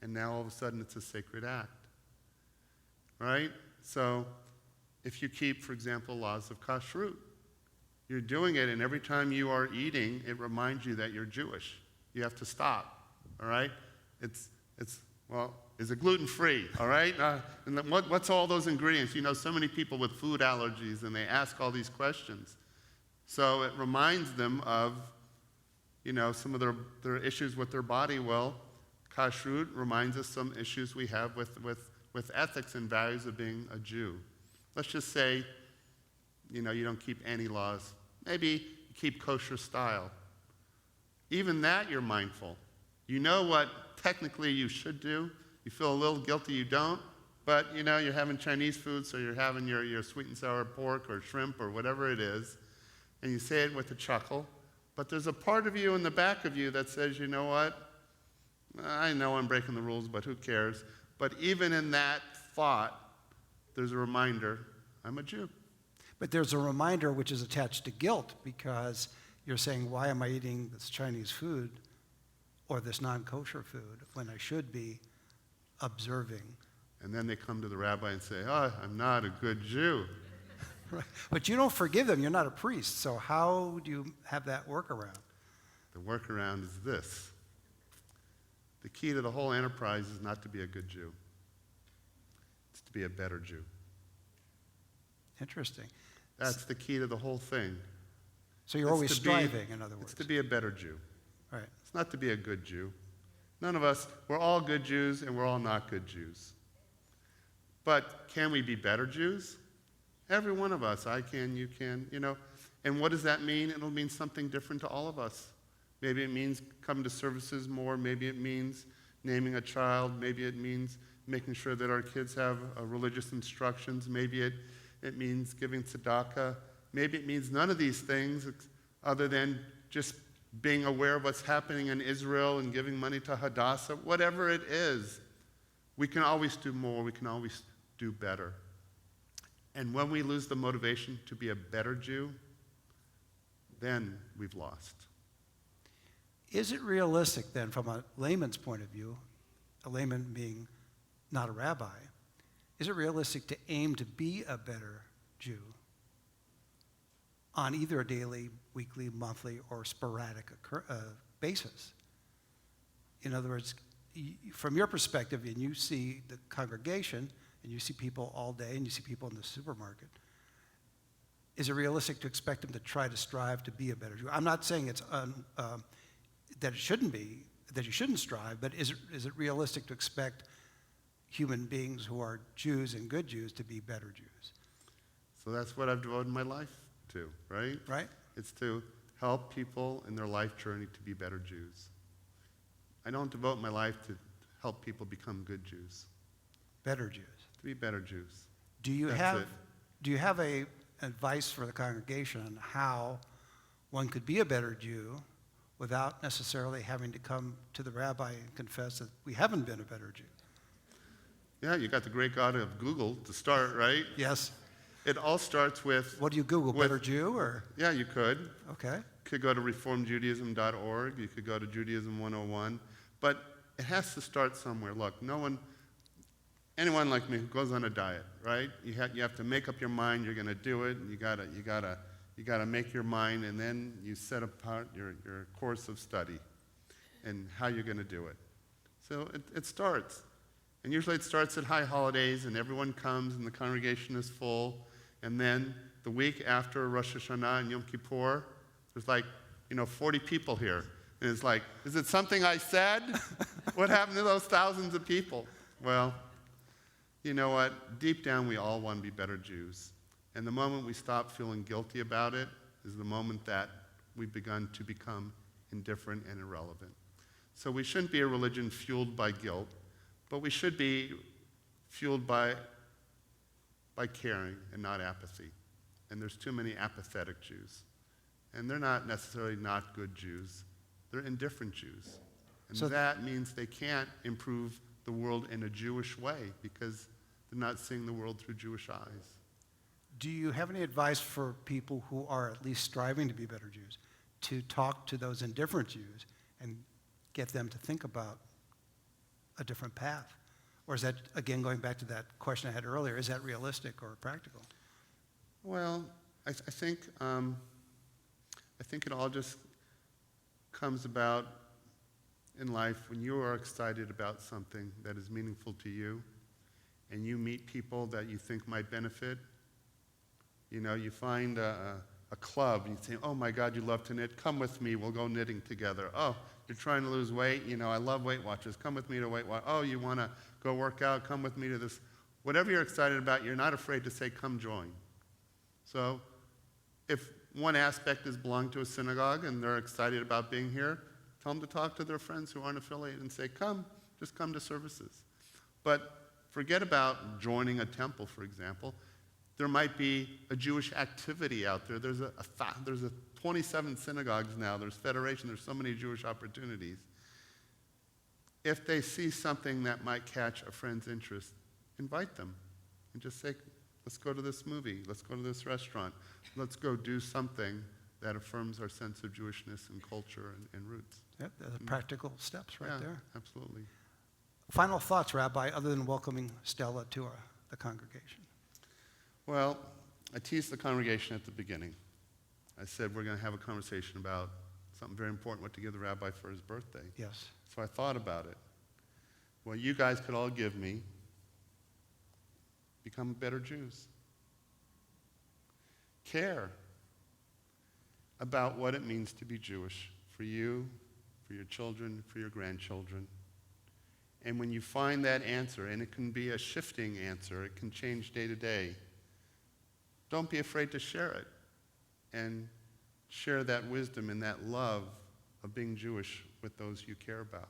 And now all of a sudden it's a sacred act. Right? So if you keep, for example, laws of kashrut, you're doing it, and every time you are eating, it reminds you that you're Jewish. You have to stop. All right? Well, is it gluten-free? All right? And then what's all those ingredients? You know, so many people with food allergies, and they ask all these questions. So it reminds them of, you know, some of their issues with their body. Well, kashrut reminds us some issues we have with ethics and values of being a Jew. Let's just say, you know, you don't keep any laws. Maybe you keep kosher style. Even that, you're mindful. You know what technically you should do. You feel a little guilty you don't, but, you know, you're having Chinese food, so you're having your sweet and sour pork or shrimp or whatever it is, and you say it with a chuckle, but there's a part of you in the back of you that says, you know what, I know I'm breaking the rules, but who cares? But even in that thought, there's a reminder, I'm a Jew. But there's a reminder which is attached to guilt, because you're saying, why am I eating this Chinese food or this non-kosher food when I should be observing? And then they come to the rabbi and say, oh, I'm not a good Jew. Right. But you don't forgive them. You're not a priest. So how do you have that workaround? The workaround is this. The key to the whole enterprise is not to be a good Jew. It's to be a better Jew. Interesting. That's the key to the whole thing. So you're It's always to striving, in other words. It's to be a better Jew. Right. It's not to be a good Jew. None of us, we're all good Jews and we're all not good Jews. But can we be better Jews? Every one of us, I can, you can, you know. And what does that mean? It'll mean something different to all of us. Maybe it means coming to services more. Maybe it means naming a child. Maybe it means making sure that our kids have religious instructions. Maybe it means giving tzedakah. Maybe it means none of these things other than just being aware of what's happening in Israel and giving money to Hadassah. Whatever it is, we can always do more. We can always do better. And when we lose the motivation to be a better Jew, then we've lost. Is it realistic then, from a layman's point of view, a layman being not a rabbi, is it realistic to aim to be a better Jew on either a daily, weekly, monthly, or sporadic basis? In other words, from your perspective, and you see the congregation, and you see people all day, and you see people in the supermarket, is it realistic to expect them to try to strive to be a better Jew? I'm not saying it's that it shouldn't be, that you shouldn't strive, but is it realistic to expect human beings who are Jews and good Jews to be better Jews? So that's what I've devoted my life to, right? Right? It's to help people in their life journey to be better Jews. I don't devote my life to help people become good Jews, Better Jews. to be better Jews. Do you That's have it. do you have a advice for the congregation on how one could be a better Jew without necessarily having to come to the rabbi and confess that we haven't been a better Jew? Yeah, you got the great God of Google to start, right? Yes. It all starts with, What do you Google? With- Better Jew or yeah, you could. okay? Could go to reformjudaism.org. You could go to Judaism 101. But it has to start somewhere. Look, anyone like me who goes on a diet, right? You have to make up your mind you're going to do it, and you gotta make your mind, and then you set apart your course of study and how you're going to do it. So it starts. And usually it starts at high holidays, and everyone comes, and the congregation is full. And then the week after Rosh Hashanah and Yom Kippur, there's 40 people here. And it's like, is it something I said? What happened to those thousands of people? Well, you know what? Deep down, we all want to be better Jews. And the moment we stop feeling guilty about it is the moment that we've begun to become indifferent and irrelevant. So we shouldn't be a religion fueled by guilt, but we should be fueled by caring and not apathy. And there's too many apathetic Jews. And they're not necessarily not good Jews. They're indifferent Jews. And So that means they can't improve the world in a Jewish way because they're not seeing the world through Jewish eyes. Do you have any advice for people who are at least striving to be better Jews, to talk to those indifferent Jews and get them to think about a different path? Or is that, again, going back to that question I had earlier, is that realistic or practical? Well, I think it all just comes about in life when you are excited about something that is meaningful to you and you meet people that you think might benefit. You know, you find a club and you say, oh my God, you love to knit, come with me, we'll go knitting together. Oh, you're trying to lose weight, you know, I love Weight Watchers, come with me to Weight Watchers. Oh, you want to go work out, come with me to this. Whatever you're excited about, you're not afraid to say, come join. So if one aspect is belong to a synagogue and they're excited about being here, tell them to talk to their friends who aren't affiliated and say, come, just come to services. But forget about joining a temple, for example. There might be a Jewish activity out there. There's 27 synagogues now. There's federation. There's so many Jewish opportunities. If they see something that might catch a friend's interest, invite them and just say, let's go to this movie. Let's go to this restaurant. Let's go do something that affirms our sense of Jewishness and culture and roots. Yep, those are practical steps right Yeah, there. absolutely. Final thoughts, Rabbi, other than welcoming Stella to the congregation? Well, I teased the congregation at the beginning. I said we're going to have a conversation about something very important, what to give the rabbi for his birthday. Yes. So I thought about it. Well, you guys could all give me, become better Jews. Care about what it means to be Jewish for you, for your children, for your grandchildren. And when you find that answer, and it can be a shifting answer, it can change day to day, don't be afraid to share it and share that wisdom and that love of being Jewish with those you care about.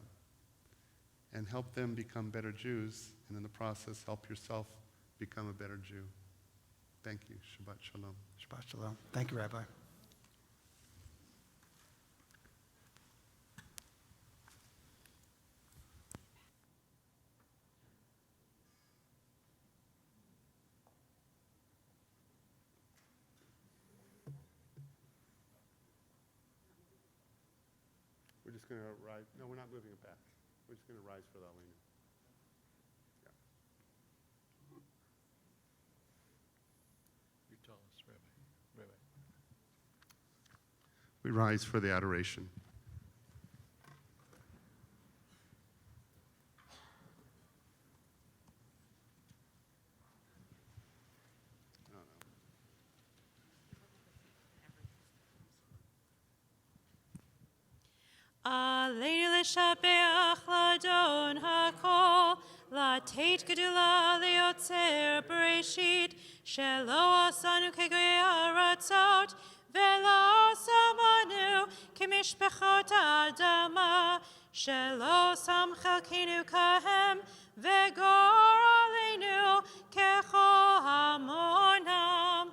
And help them become better Jews, and in the process, help yourself become a better Jew. Thank you. Shabbat Shalom. Shabbat Shalom. Thank you, Rabbi. We're just going to rise. No, we're not moving it back. We're just going to rise for the Alina. Yeah. You tell us, Rabbi. We rise for the adoration. Aleinu l'shabeach l'adon hakol, l'teit gedula liotzer bereshit, shelo asanu kegei haratzot, velo samanu kemishpechot adama, shelo sam chelkenu kahem, vegor aleinu kechol hamonam,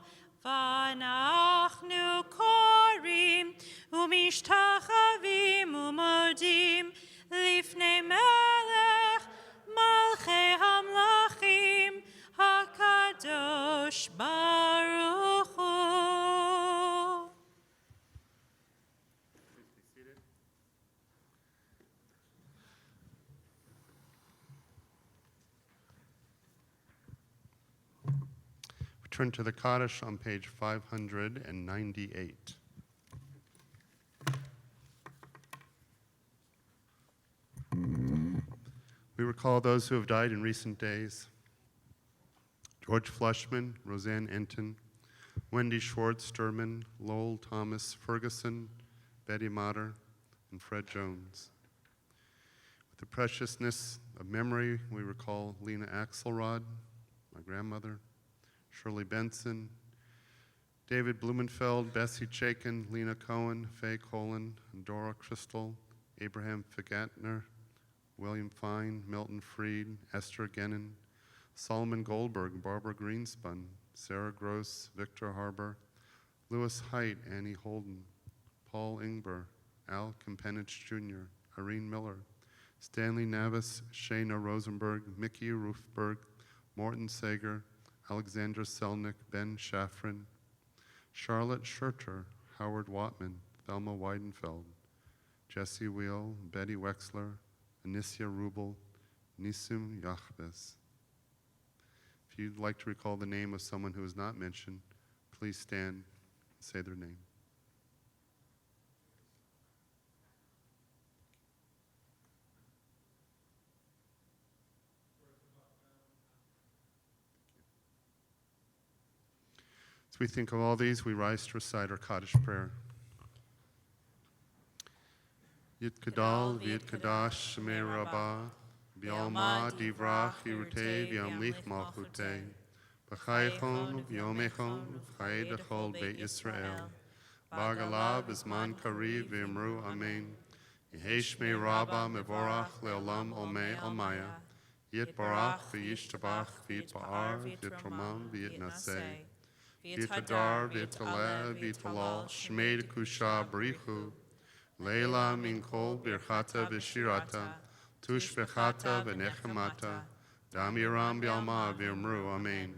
vanachnu korim, ומשתחווים ומודים לפני מלך מלכי המלכים הקדוש ברוך הוא. We turn to the Kaddish on page 598. We recall those who have died in recent days. George Flushman, Roseanne Enton, Wendy Schwartz Sturman, Lowell Thomas Ferguson, Betty Motter, and Fred Jones. With the preciousness of memory, we recall Lena Axelrod, my grandmother, Shirley Benson, David Blumenfeld, Bessie Chaikin, Lena Cohen, Faye Colin, Dora Crystal, Abraham Figatner, William Fine, Milton Freed, Esther Gennon, Solomon Goldberg, Barbara Greenspun, Sarah Gross, Victor Harbour, Louis Height, Annie Holden, Paul Ingber, Al Kempenich Jr., Irene Miller, Stanley Navis, Shayna Rosenberg, Mickey Rufberg, Morton Sager, Alexandra Selnick, Ben Shaffrin, Charlotte Schurter, Howard Watman, Thelma Weidenfeld, Jesse Wheel, Betty Wexler, Anicia Rubel, Nisum Yachbes. If you'd like to recall the name of someone who is not mentioned, please stand and say their name. As we think of all these, we rise to recite our Kaddish prayer. Yit Kadal, V'yit Kadash, Shemei Rabbah, B'yalma, Divrach, Yirutei, V'yamlich Malchutei, B'chayechon, V'yomechon, V'chay Dechol Beit Yisrael, B'agalav, B'zman Kariv, V'yamru, Amen. Yehei Shmei Rabbah, Mevorach, Le'olam, Olmei, Olmaya, Yit Barach, V'yish Tabach, V'yit Ba'ar, V'yit Romam, V'yit Naseh, V'yit Hadar, V'yit Aleh, V'yit Halal, Shmei Kusha, B'richu, Leila min kol birchata v'shirata, tushbechata v'nechemata, damiram b'alma v'yamru, amen.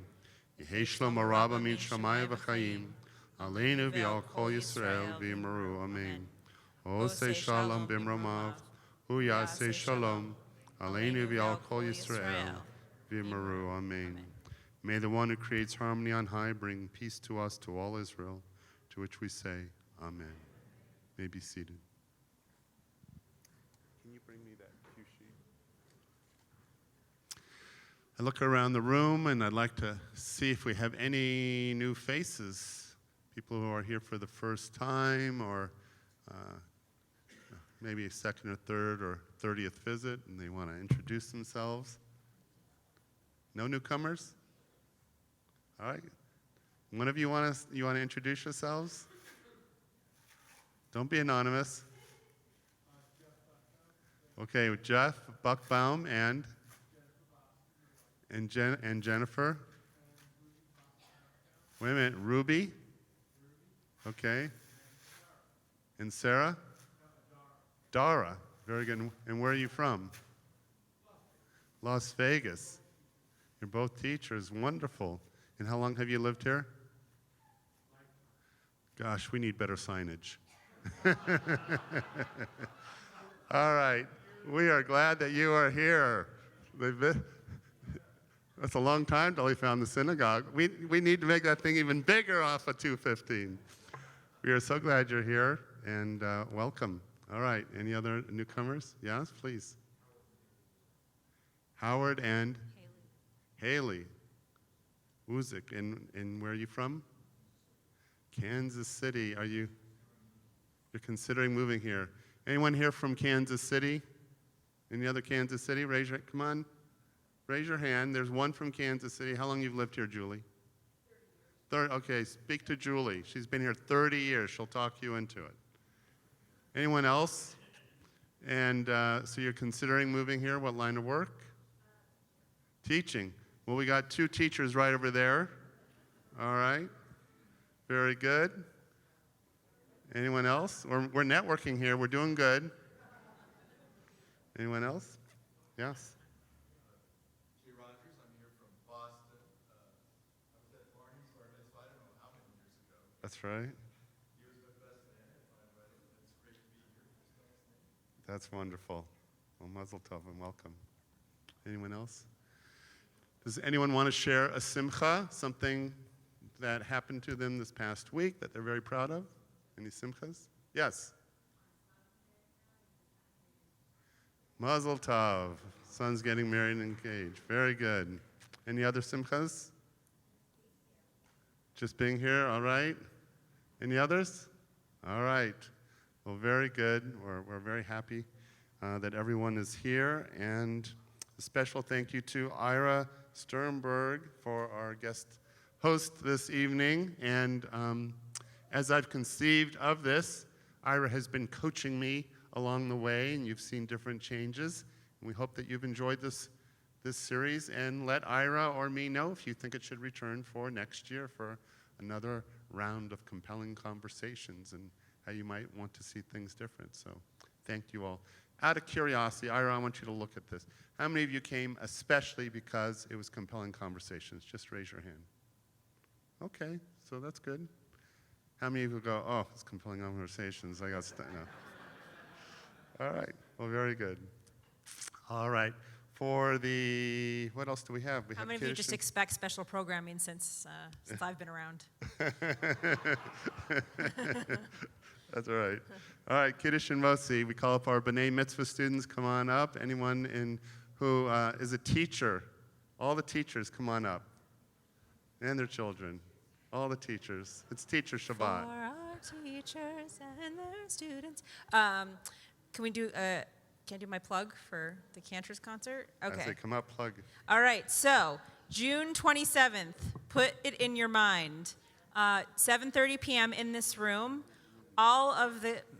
Yehei shlom araba min shamaya v'chayim, aleinu v'al kol Yisrael v'yamru, amen. Osei shalom b'mromav, hu yasei shalom, aleinu v'al kol Yisrael v'yamru, amen. May the one who creates harmony on high bring peace to us, to all Israel, to which we say, amen. May be seated. Can you bring me that cue sheet? I look around the room and I'd like to see if we have any new faces, people who are here for the first time or maybe a second or third or 30th visit and they want to introduce themselves. No newcomers? All right. One of you want to introduce yourselves? Don't be anonymous. Okay, Jeff Buckbaum and Jennifer. Wait a minute, Ruby. Okay. And Sarah? Dara. Very good. And where are you from? Las Vegas. You're both teachers. Wonderful. And how long have you lived here? Gosh, we need better signage. All right. We are glad that you are here. That's a long time till we found the synagogue. We need to make that thing even bigger off of 215. We are so glad you're here, and welcome. All right. Any other newcomers? Yes, please. Howard and Haley. Uzik. And where are you from? Kansas City. You're considering moving here. Anyone here from Kansas City? Any other Kansas City? Come on. Raise your hand. There's one from Kansas City. How long you've lived here, Julie? 30 years. Okay, speak to Julie. She's been here 30 years. She'll talk you into it. Anyone else? And so you're considering moving here. What line of work? Teaching. Well, we got 2 teachers right over there. All right. Very good. Anyone else? We're networking here. We're doing good. Anyone else? Yes? Jay Rogers, I'm here from Boston. I was at Barney's Bar Mitzvah, I don't know how many years ago. That's right. He was my best man at my wedding. It's great to be here with this guy's name. That's wonderful. Well, Mazel Tov and welcome. Anyone else? Does anyone want to share a simcha, something that happened to them this past week that they're very proud of? Any simchas? Yes. Mazel Tov. Son's getting married and engaged. Very good. Any other simchas? Just being here, all right. Any others? All right. Well, very good. We're very happy that everyone is here. And a special thank you to Ira Sternberg for our guest host this evening. And as I've conceived of this, Ira has been coaching me along the way, and you've seen different changes. And we hope that you've enjoyed this series, and let Ira or me know if you think it should return for next year for another round of compelling conversations and how you might want to see things different. So thank you all. Out of curiosity, Ira, I want you to look at this. How many of you came especially because it was compelling conversations? Just raise your hand. Okay, so that's good. How many of you go, oh, it's compelling conversations, I got to no. All right, well, very good. All right. For the, what else do we have? We How have many of you just Kiddush expect special programming since I've been around? That's all right. All right, Kiddush and Mosi. We call up our B'nai Mitzvah students. Come on up. Anyone who is a teacher, all the teachers, come on up. And their children, all the teachers. It's Teacher Shabbat. For our teachers and their students. Can we do? Can I do my plug for the Cantors concert? Okay. As they come up, plug. All right, so June 27th, put it in your mind. 7:30 p.m. in this room.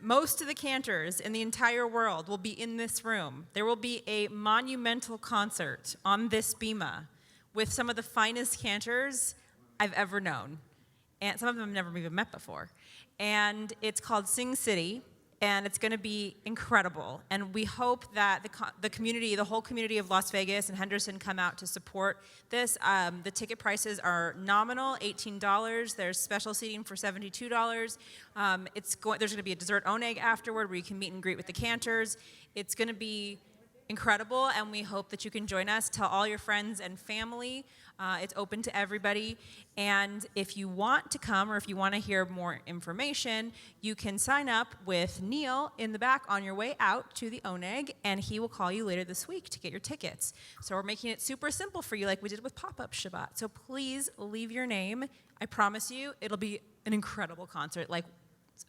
Most of the cantors in the entire world will be in this room. There will be a monumental concert on this bima with some of the finest cantors I've ever known. And some of them I've never even met before. And it's called Sing City. And it's going to be incredible. And we hope that the community, the whole community of Las Vegas and Henderson come out to support this. The ticket prices are nominal, $18. There's special seating for $72. There's going to be a dessert oneg afterward where you can meet and greet with the cantors. It's going to be incredible, and we hope that you can join us. Tell all your friends and family. It's open to everybody. And if you want to come or if you want to hear more information, you can sign up with Neil in the back on your way out to the Oneg, and he will call you later this week to get your tickets. So we're making it super simple for you like we did with Pop-Up Shabbat. So please leave your name. I promise you it'll be an incredible concert, like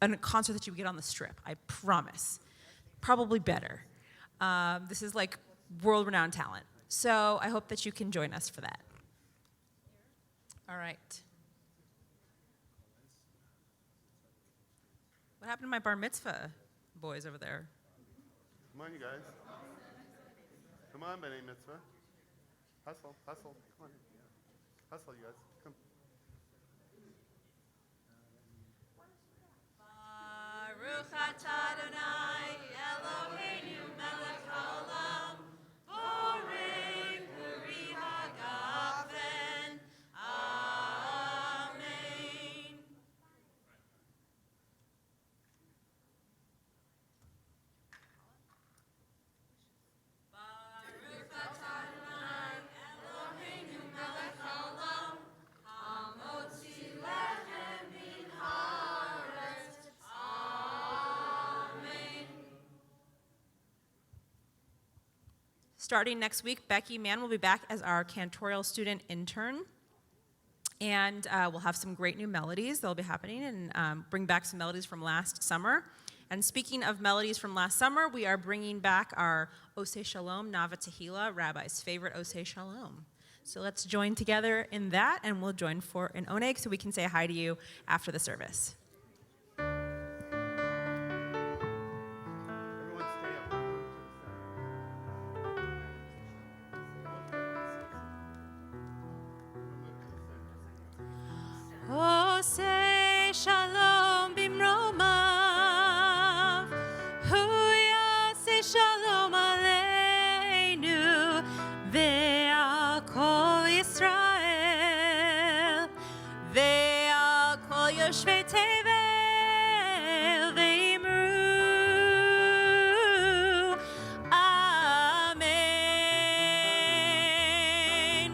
a concert that you would get on the Strip. I promise. Probably better. This is like world-renowned talent. So I hope that you can join us for that. All right. What happened to my bar mitzvah boys over there? Come on, you guys. Come on, B'nai Mitzvah. Hustle, hustle. Come on. Hustle, you guys. Come. Baruch atah Adonai Eloheinu melech haolam borei puri hagafen. Amen. Baruch atah Adonai Eloheinu melech haolam hamotzi lechem min haaretz. Amen. Starting next week, Becky Mann will be back as our cantorial student intern. And we'll have some great new melodies that'll be happening and bring back some melodies from last summer. And speaking of melodies from last summer, we are bringing back our Oseh Shalom, Nava Tehillah, Rabbi's favorite Oseh Shalom. So let's join together in that, and we'll join for an oneg so we can say hi to you after the service. Everyone stay up. Oseh Shalom bimromav, hu yaseh shalom aleinu, ve'al kol Yisrael, ve'al kol yoshvei tevel, ve'imru, Amen.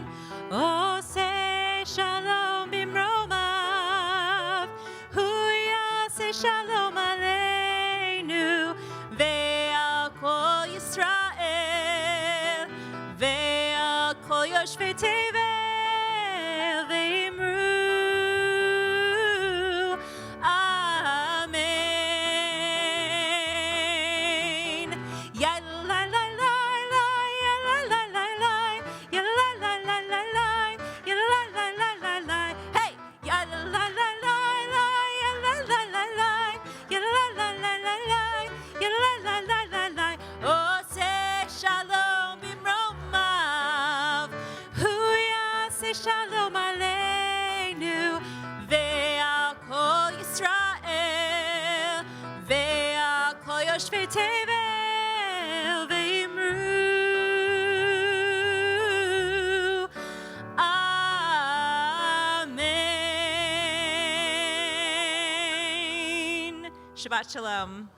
Oseh Shalom bimromav, hu yaseh shalom aleinu, ve'al kol Yisrael, ve'al kol yoshvei tevel, ve'imru, Amen. Ya la la la la, ya la la la la, ya la la la la la, ya la la la la la. shvei tevel ve'imru. Amen. Shabbat shalom.